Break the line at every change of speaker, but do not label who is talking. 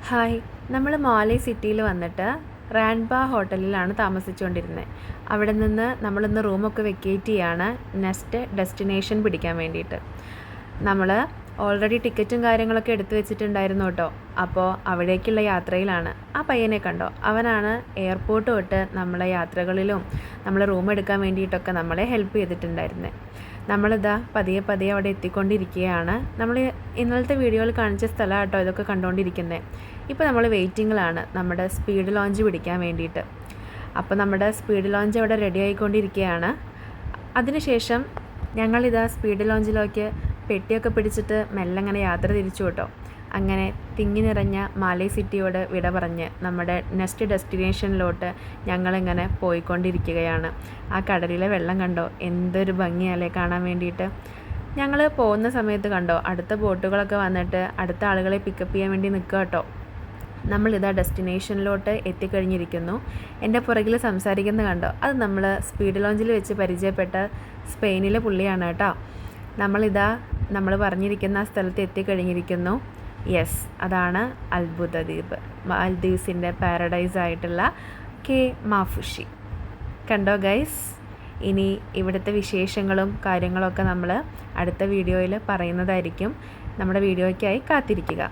Hi, നമ്മൾ മാലി സിറ്റിയിൽ വന്നിട്ട് റാൻബ ഹോട്ടലിലാണ് താമസിച്ചുകൊണ്ടിരുന്നത്. അവിടെ നിന്ന് നമ്മളിന്ന് റൂമൊക്കെ വെക്കേറ്റ് ചെയ്യാണ് നെക്സ്റ്റ് ഡെസ്റ്റിനേഷൻ പിടിക്കാൻ വേണ്ടിയിട്ട്. നമ്മൾ ഓൾറെഡി ടിക്കറ്റും കാര്യങ്ങളൊക്കെ എടുത്തു വെച്ചിട്ടുണ്ടായിരുന്നു കേട്ടോ. അപ്പോൾ അവിടേക്കുള്ള യാത്രയിലാണ്. ആ പയ്യനെ കണ്ടോ, അവനാണ് എയർപോർട്ട് തൊട്ട് നമ്മളെ യാത്രകളിലും നമ്മൾ റൂം എടുക്കാൻ വേണ്ടിയിട്ടൊക്കെ നമ്മളെ ഹെൽപ്പ് ചെയ്തിട്ടുണ്ടായിരുന്നത്. നമ്മളിതാ പതിയെ പതിയെ അവിടെ എത്തിക്കൊണ്ടിരിക്കുകയാണ്. നമ്മൾ ഇന്നലത്തെ വീഡിയോയിൽ കാണിച്ച സ്ഥലം കേട്ടോ ഇതൊക്കെ കണ്ടുകൊണ്ടിരിക്കുന്നത്. ഇപ്പോൾ നമ്മൾ വെയിറ്റിങ്ങിലാണ് നമ്മുടെ സ്പീഡ് ലോഞ്ച് പിടിക്കാൻ വേണ്ടിയിട്ട്. അപ്പോൾ നമ്മുടെ സ്പീഡ് ലോഞ്ച് അവിടെ റെഡി ആയിക്കൊണ്ടിരിക്കുകയാണ്. അതിനുശേഷം ഞങ്ങളിതാ സ്പീഡ് ലോഞ്ചിലേക്ക് പെട്ടിയൊക്കെ പിടിച്ചിട്ട് മെല്ലെ അങ്ങനെ യാത്ര തിരിച്ചു കേട്ടോ. അങ്ങനെ തിങ്ങി നിറഞ്ഞ മാലി സിറ്റിയോട് വിട പറഞ്ഞ് നമ്മുടെ നെക്സ്റ്റ് ഡെസ്റ്റിനേഷനിലോട്ട് ഞങ്ങളിങ്ങനെ പോയിക്കൊണ്ടിരിക്കുകയാണ്. ആ കടലിലെ വെള്ളം കണ്ടോ, എന്തൊരു ഭംഗിയല്ലേ കാണാൻ വേണ്ടിയിട്ട്. ഞങ്ങൾ പോകുന്ന സമയത്ത് കണ്ടോ അടുത്ത ബോട്ടുകളൊക്കെ വന്നിട്ട് അടുത്ത ആളുകളെ പിക്കപ്പ് ചെയ്യാൻ വേണ്ടി നിൽക്കുക കേട്ടോ. നമ്മളിതാ ഡെസ്റ്റിനേഷനിലോട്ട് എത്തിക്കഴിഞ്ഞിരിക്കുന്നു. എൻ്റെ പുറകിൽ സംസാരിക്കുന്ന കണ്ടോ, അത് നമ്മൾ സ്പീഡ് ലോഞ്ചിൽ വെച്ച് പരിചയപ്പെട്ട സ്പെയിനിലെ പുള്ളിയാണ് കേട്ടോ. നമ്മൾ പറഞ്ഞിരിക്കുന്ന സ്ഥലത്ത് എത്തിക്കഴിഞ്ഞിരിക്കുന്നു. യെസ്, അതാണ് അത്ഭുത ദ്വീപ്, മാൽദീവ്സിൻ്റെ പാരഡൈസ് ആയിട്ടുള്ള കെ മാഫുഷി. കണ്ടോ ഗൈസ്. ഇനി ഇവിടുത്തെ വിശേഷങ്ങളും കാര്യങ്ങളൊക്കെ നമ്മൾ അടുത്ത വീഡിയോയിൽ പറയുന്നതായിരിക്കും. നമ്മുടെ വീഡിയോയ്ക്കായി കാത്തിരിക്കുക.